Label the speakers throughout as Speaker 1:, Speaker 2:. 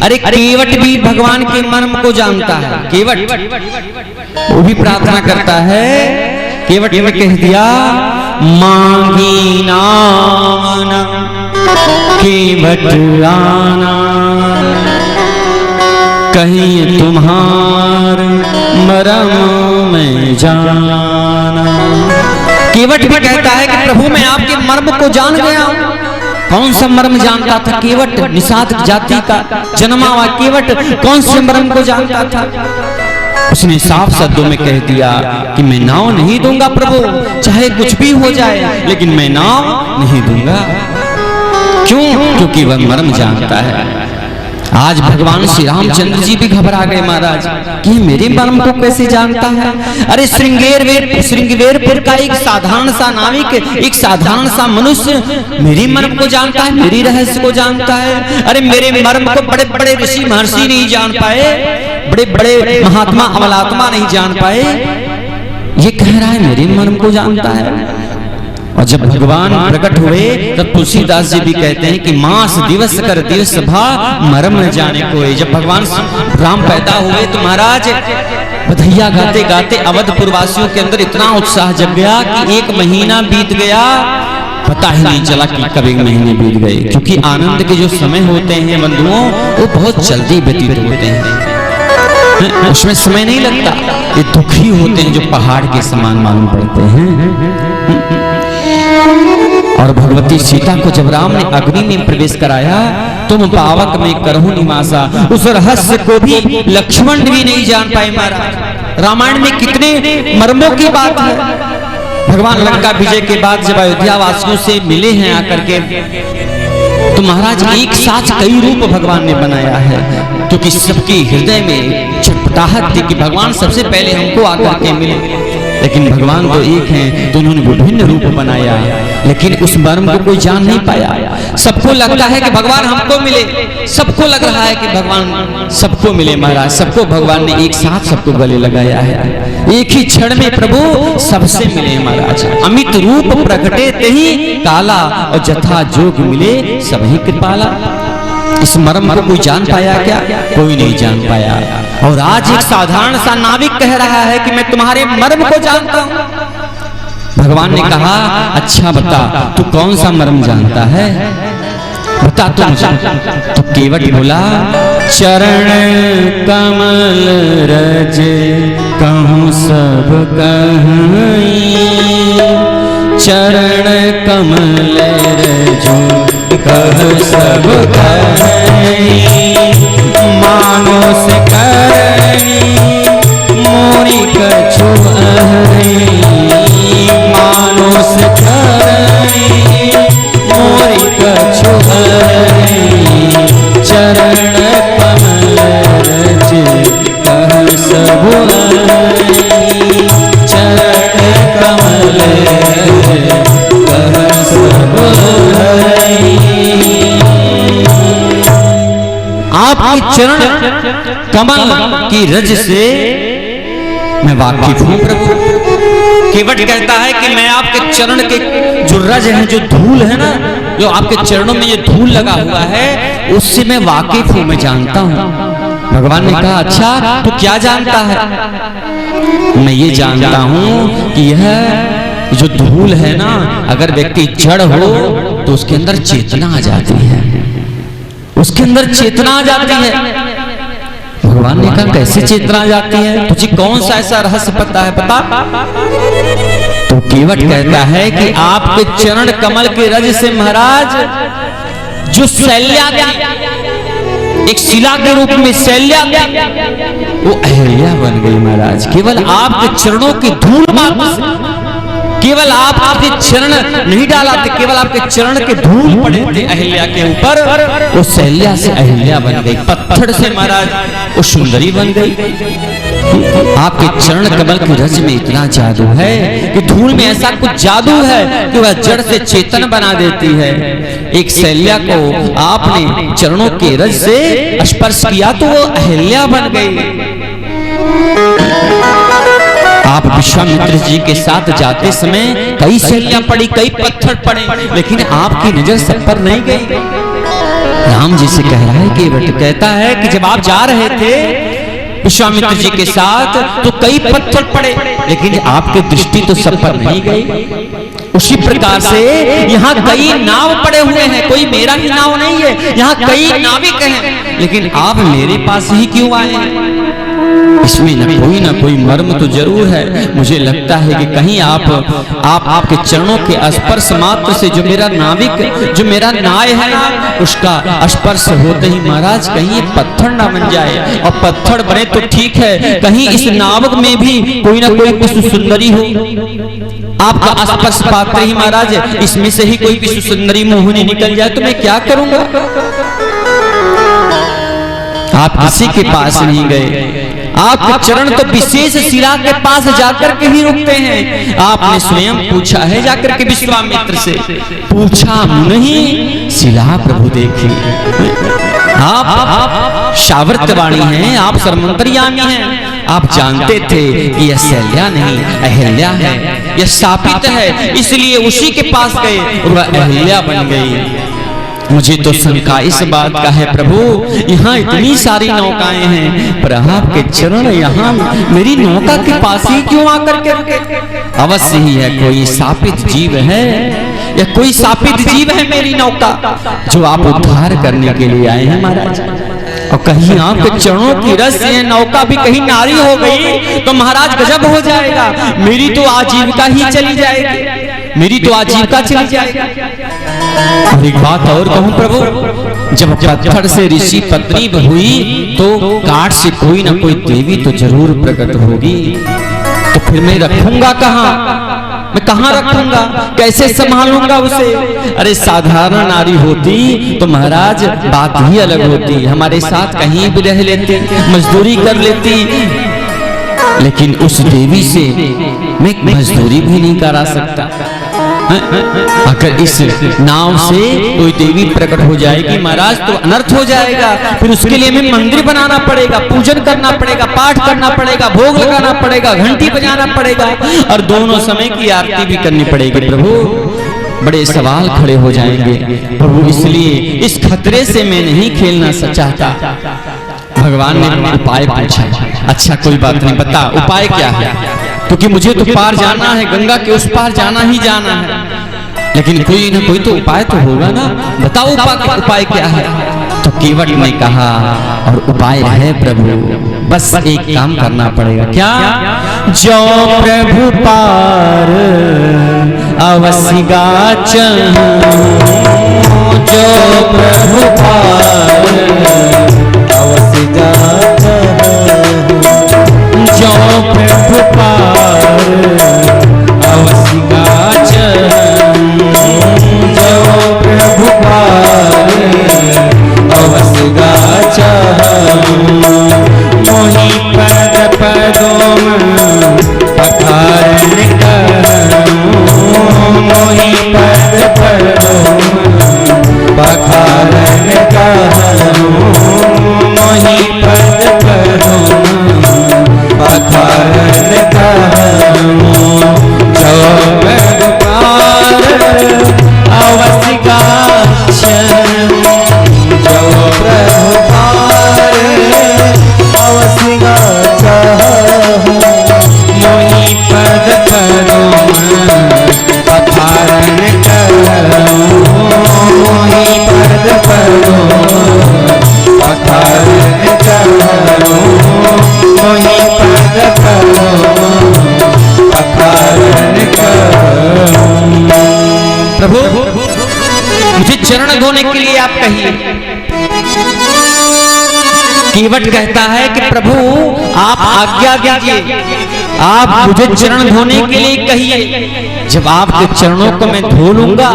Speaker 1: अरे केवट भी भगवान के मर्म को जानता है। केवट वो भी प्रार्थना करता है। केवट ने कह दिया मांगी नाम केवट आना, कहीं तुम्हार मरम में जाना। केवट भी कहता है कि प्रभु मैं आपके मर्म को जान गया हूं। कौन सा मर्म जानता था केवट? निषाद जाति का जन्मा हुआ केवट कौन से मर्म को जानता था? उसने साफ शब्दों में कह दिया कि मैं नाव नहीं दूंगा प्रभु, चाहे कुछ भी हो जाए, लेकिन मैं नाव नहीं दूंगा। क्यों? क्योंकि वह मर्म जानता है। आज भगवान श्री रामचंद्र जी भी घबरा गए महाराज कि मेरे मर्म को कैसे जानता है। अरे श्रृंगवेरपुर का एक साधारण सा नाविक, एक साधारण सा मनुष्य मेरे मर्म को जानता है, मेरी रहस्य को जानता है। अरे मेरे मर्म को बड़े बड़े ऋषि महर्षि नहीं जान पाए, बड़े बड़े महात्मा अमलात्मा नहीं जान पाए, ये कह रहा है मेरे मर्म को जानता है। और जब भगवान प्रकट हुए तब तुलसीदास जी भी कहते हैं कि मास दिवस कर दिवस भा मर्म न जाने कोई। जब भगवान राम पैदा हुए तो महाराज बधैया गाते गाते अवधपुर वासियों के अंदर इतना उत्साह जग गया कि 1 महीना बीत गया, पता ही नहीं चला कि कब 1 महीने बीत गए। क्योंकि आनंद के जो समय होते हैं बंधुओं, वो बहुत जल्दी व्यतीत होते हैं, उसमें समय नहीं लगता। ये दुखी होते हैं जो पहाड़ के समान मालूम पड़ते हैं। और भगवती सीता को जब राम ने अग्नि में प्रवेश कराया, तुम पावक में करहु निवासा, उस रहस्य को भी लक्ष्मण भी नहीं जान पाए महाराज। रामायण में कितने मर्मों की बात है। भगवान लंका विजय के बाद जब अयोध्या वासियों से मिले हैं आकर के, तो महाराज एक साथ कई रूप भगवान ने बनाया है, क्योंकि सबके हृदय में छटपटाहट थी कि भगवान सबसे पहले हमको आकर के मिले। लेकिन भगवान तो एक हैं, तो उन्होंने विभिन्न रूप बनाया, लेकिन उस मर्म को कोई जान नहीं पाया। सबको लगता है कि भगवान हमको मिले, सबको लग रहा है कि भगवान सबको मिले महाराज। सबको भगवान ने एक साथ सबको गले लगाया है, एक ही क्षण में प्रभु सबसे मिले महाराज। अमित रूप प्रकटे तही काला, और जथा जोग मिले सबही कृपाला। इस मर्म को कोई जान पाया क्या? कोई नहीं जान पाया। और आज एक साधारण सा नाविक कह रहा है कि मैं तुम्हारे मर्म को जानता हूं। भगवान ने कहा अच्छा बता, तू कौन सा मर्म जानता है, बता तू मुझे। तो केवट बोला चरण कमल रज कहूं सब कहीं, चरण कमल रजो कह सब कहीं, मानो से करनी मोरी कछु अहि, मानो से करनी मोरी कछु अहि, चरण कमल रज कह सब अहि, चरण कमल रज कह सब अहि। आपके चरण कमल की रज से मैं वाकिफ हूं प्रभु। केवट कहता है कि मैं आपके चरण के जो रज है, जो धूल है ना, जो आपके चरणों में ये धूल लगा हुआ है, उससे मैं वाकिफ हूं, मैं जानता हूं। भगवान ने कहा अच्छा तो क्या जानता है? मैं ये जानता हूं कि यह जो धूल है ना, अगर व्यक्ति जड़ हो तो उसके अंदर चेतना आ जाती है, उसके अंदर चेतना आ जाती है। भगवान ने कहा कैसे चेतना आ जाती है? तुझे कौन सा ऐसा रहस्य पता है? पता? तो केवट कहता है कि आपके चरण कमल के रज से महाराज जो शैल्या थी, एक शिला के रूप में शैल्या थी, वो अहिल्या बन गई महाराज। केवल आपके चरणों की धूल मात्र से, केवल आपके चरण नहीं डाला थे, केवल आपके चरण के धूल पड़े थे अहिल्या के ऊपर, वो शैल्या से अहिल्या बन गई। पत्थर से महाराज वो सुंदरी बन गई। आपके चरण कमल की रज में इतना जादू है कि धूल में ऐसा कुछ जादू है कि वह जड़ से चेतन बना देती है। एक शैल्या को आपने चरणों के रज से स्पर्श किया तो वो अहिल्या बन गई। आप विश्वामित्र जी के साथ जाते समय कई शैलियां पड़ी, कई पत्थर पड़े, लेकिन आपकी नजर सब पर नहीं गई। राम जी से कह रहा है केवट, कहता है कि जब आप जा रहे थे विश्वामित्र जी के साथ तो कई पत्थर पड़े, लेकिन आपकी दृष्टि तो सब पर नहीं गई। उसी प्रकार से यहाँ कई नाव पड़े हुए हैं, कोई मेरा ही नाव नहीं है, यहाँ कई नाविक हैं, लेकिन आप मेरे पास ही क्यों आए हैं? इसमें न कोई मर्म तो जरूर है। मुझे लगता है कि कहीं आपके चरणों के स्पर्श मात्र से जो मेरा नाविक, जो मेरा नाय है ना, उसका स्पर्श होते ही महाराज कहीं पत्थर ना बन जाए, और पत्थर बने तो ठीक है, कहीं इस नावक में भी कोई ना कोई विश्व सुंदरी हो। आपका स्पर्श पात्र ही महाराज इसमें से ही कोई विश्व सुंदरी मोहिनी निकल जाए तो मैं क्या करूंगा? आप किसी के पास नहीं गए, आपके चरण तो विशेष शिला के पास जाकर के ही रुकते हैं। आपने स्वयं पूछा है जाकर के विश्वामित्र से, पूछा नहीं शिला प्रभु देखी। आप शावर्तवाणी हैं, आप सर्वमंतर्यामी हैं, आप जानते थे कि यह शैल्या नहीं अहिल्या है, यह शापित है, इसलिए उसी के पास गए और वह अहिल्या बन गई। मुझे तो शंका इस बात का है प्रभु, यहाँ इतनी सारी नौकाएं हैं पर आपके चरण यहाँ मेरी नौका के पास ही क्यों आकर के रुके? अवश्य ही है कोई शापित जीव है, या कोई शापित जीव है मेरी नौका जो आप उद्धार करने के लिए आए हैं महाराज। और कहीं आपके चरणों की रस है, नौका भी कहीं नारी हो गई तो महाराज गजब हो जाएगा, मेरी तो आजीविका ही चली जाएगी, मेरी तो आजीविका चली जाएगी। और एक बात और कहूं प्रभु, जब पत्थर से ऋषि पत्नी हुई तो काट से कोई ना कोई देवी तो जरूर प्रकट होगी, तो फिर मैं रखूंगा कहाँ? मैं कहाँ रखूंगा? कैसे संभालूंगा उसे? अरे साधारण नारी होती तो महाराज बात ही अलग होती, हमारे साथ कहीं भी रह लेती, मजदूरी कर लेती, लेकिन उस देवी से मैं मजदूरी भी नहीं करा सकता। अगर इस नाव से कोई देवी प्रकट हो जाएगी महाराज तो अनर्थ हो जाएगा, फिर उसके लिए हमें मंदिर बनाना पड़ेगा, पूजन करना पड़ेगा, पाठ करना पड़ेगा, भोग लगाना पड़ेगा, घंटी बजाना पड़ेगा, और दोनों समय की आरती भी करनी पड़ेगी। प्रभु बड़े सवाल खड़े हो जाएंगे प्रभु, इसलिए इस खतरे से मैं नहीं खेलना चाहता। भगवान ने उपाय पूछा, अच्छा कोई बात नहीं, बता उपाय क्या है, क्योंकि मुझे तो पार जाना है, गंगा के उस पार जाना ही जाना है, लेकिन कोई ना कोई तो उपाय तो होगा ना, बताओ उपाय क्या है? तो केवट ने कहा, और उपाय है प्रभु, बस एक काम करना पड़ेगा। क्या? जो प्रभु पार अवश्य गाचन, जो प्रभु पार अवश्य गाचन, जो प्रभु पार अवश्य गाचन, जो प्रभु पार अवश्य गाचन, मोहि पद पदों पखारन करूं, मोहि पद पदों पखारन करूं, मोहि पद पदों पखारन करूं, जो प्रभु पार अवश्य गाचन, जो प्रभु पार अवश्य गाचन, मोहि पद पदों पखारन करूं, मोहि पद पदों पखारन करूं, मोहि पद पदों पखारन करूं। प्रभु मुझे चरण धोने के लिए आप कहिए। केवट कहता है कि प्रभु आप आज्ञा दीजिए, आप मुझे चरण धोने के लिए कहिए, जब आपके चरणों को मैं धो लूंगा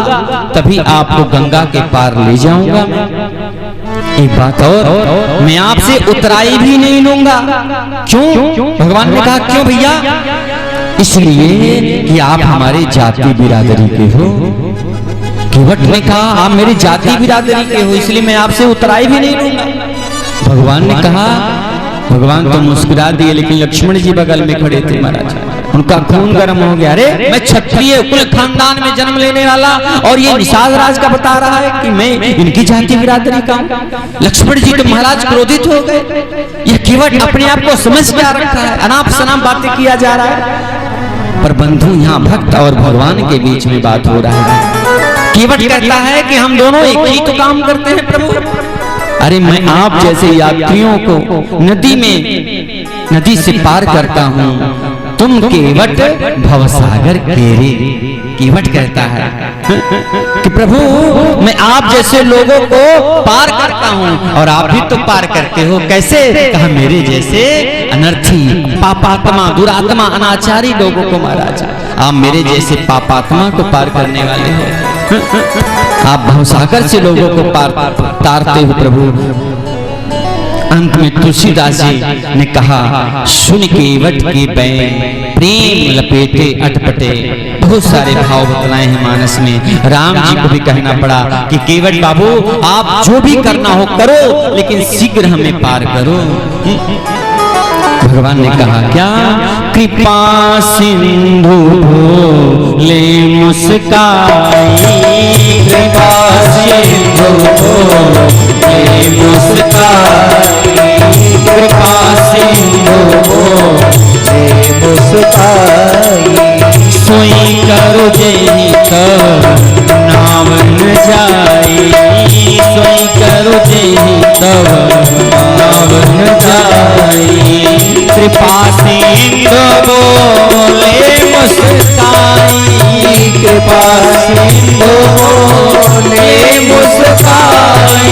Speaker 1: तभी आपको गंगा के पार ले जाऊंगा। एक बात और, मैं आपसे उतराई भी नहीं लूंगा। क्यों? भगवान ने कहा क्यों भैया? इसलिए कि आप हमारे जाति बिरादरी के हो। केवट ने कहा आप मेरी जाति बिरादरी के हो, इसलिए मैं आपसे उतराई भी नहीं लूंगा। भगवान ने कहा, भगवान तो मुस्कुरा दिए, लेकिन लक्ष्मण जी बगल में खड़े थे महाराज। उनका खून गर्म हो गया। अरे मैं क्षत्रिय कुल खानदान में जन्म लेने वाला और ये निषाद राज का बता रहा है कि मैं इनकी जाति बिरादरी का हूं। लक्ष्मण जी तो महाराज क्रोधित हो गए। ये केवट अपने आप को समझ क्या रखा है, अनाप शनाप बातें किया जा रहा है। पर बंधु यहाँ भक्त और भगवान के बीच में बात हो रहा है। केवट कहता है कि हम दोनों एक ही तो काम करते हैं प्रभु। अरे मैं आप जैसे यात्रियों को नदी से पार करता हूँ, तुम केवट भवसागर केरे। केवट कहता है कि प्रभु मैं आप जैसे लोगों को पार करता हूँ और आप भी तो पार करते हो। कैसे? कहा मेरे जैसे अनर्थी पापात्मा दुरात्मा अनाचारी लोगों को महाराज आप मेरे जैसे पापात्मा को पार करने वाले हो। आप भवसागर से लोगों को पार तारते हो प्रभु। अंत में तुलसीदास जी ने कहा सुन केवट के बैन प्रेम लपेटे अटपटे। बहुत सारे भाव बतलाए हैं मानस में। राम जी को भी कहना पड़ा कि केवट बाबू आप जो भी करना हो करो, लेकिन शीघ्र हमें पार करो। भगवान ने कहा क्या? कृपा सिंधु ले मुस्काई, कृपा सिंधु ले मुस्काई, कृपा सिंधु ले मुस्काई। सोई करो जेहि तब नाम न जाई, सोई करो जेहि तब नाम न जाई। कृपा सिंधु ले मुस्काई, कृपा सिंधु ले मुस्काई।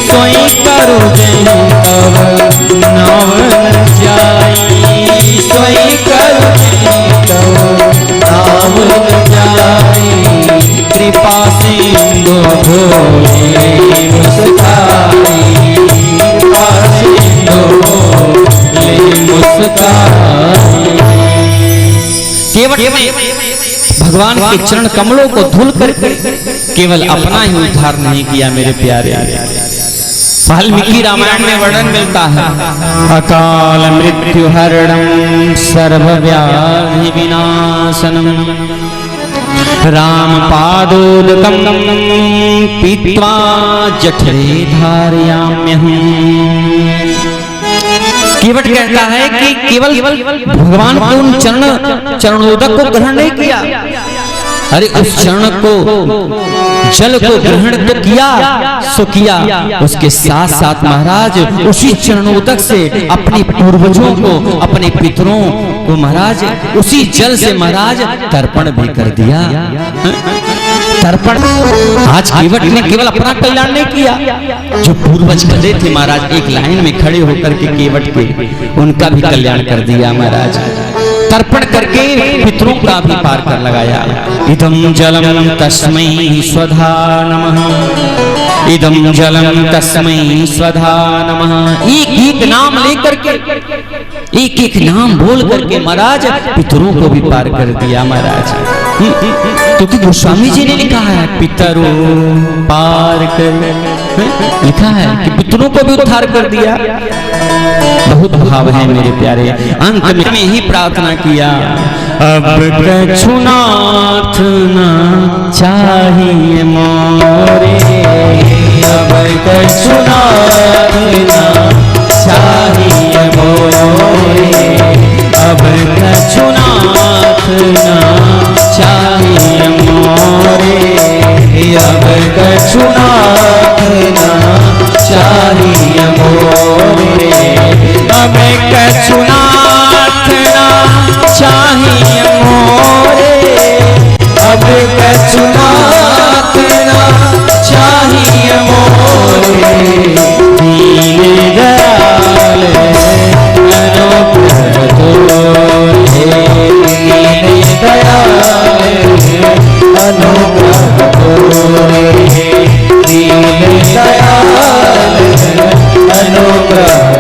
Speaker 1: सोई करो जेहि तब नाम न जाई, सोई करो जेहि तब नाम न जाई। कृपा सिंधु ले मुस्काई, कृपा सिंधु ले मुस्काई। केवट भगवान के चरण कमलों को धुल करके केवल अपना ही उद्धार नहीं किया मेरे प्यारे। वाल्मीकि रामायण में वर्णन मिलता है अकाल मृत्यु हरणम सर्व व्याधि विनाशनम राम पादोदकम पीत्वा जठरे धारयाम्यहम्। केवट कहता है कि केवल भगवान के उन चरणोदक को ग्रहण नहीं किया, अरे उस चरण को जल को ग्रहण तो किया सो किया, उसके साथ साथ महाराज उसी चरणोदक से अपने पूर्वजों को अपने पितरों को महाराज उसी जल से महाराज तर्पण भी कर दिया। तर्पण आज केवट ने केवल अपना कल्याण नहीं किया, जो पूर्वज खड़े थे महाराज एक लाइन में खड़े होकर के केवट के उनका भी कल्याण कर दिया महाराज। तर्पण करके पितरों का भी पार कर लगाया। इदम जलम तस्मै स्वधा नमः, इदम जलम तस्मै स्वधा नमः। एक एक नाम लेकर के एक एक नाम बोल करके महाराज पितरों को भी पार कर दिया महाराज। क्योंकि गोस्वामी जी ने लिखा है पितरों पार कर, लिखा है कि पितरों को भी उद्धार कर दिया। बहुत भाव है मेरे प्यारे। अंत में ही प्रार्थना किया अब कछुनाथ न चाहिए मोरे, अब कछुनाथ न चाहिए मोरे, अब कछुनाथ न चाहिए मोरे, अब कछुनाथ न चाहिए मोरे, अब कछुनाथ न चाहिए मोरे, अब कछुनाथ न चाहिए मोरे। दीन दयाल अनुग्रह तोरे, दीन दयाल अनुग्रह तोरे, दीन दयाल अनुग्रह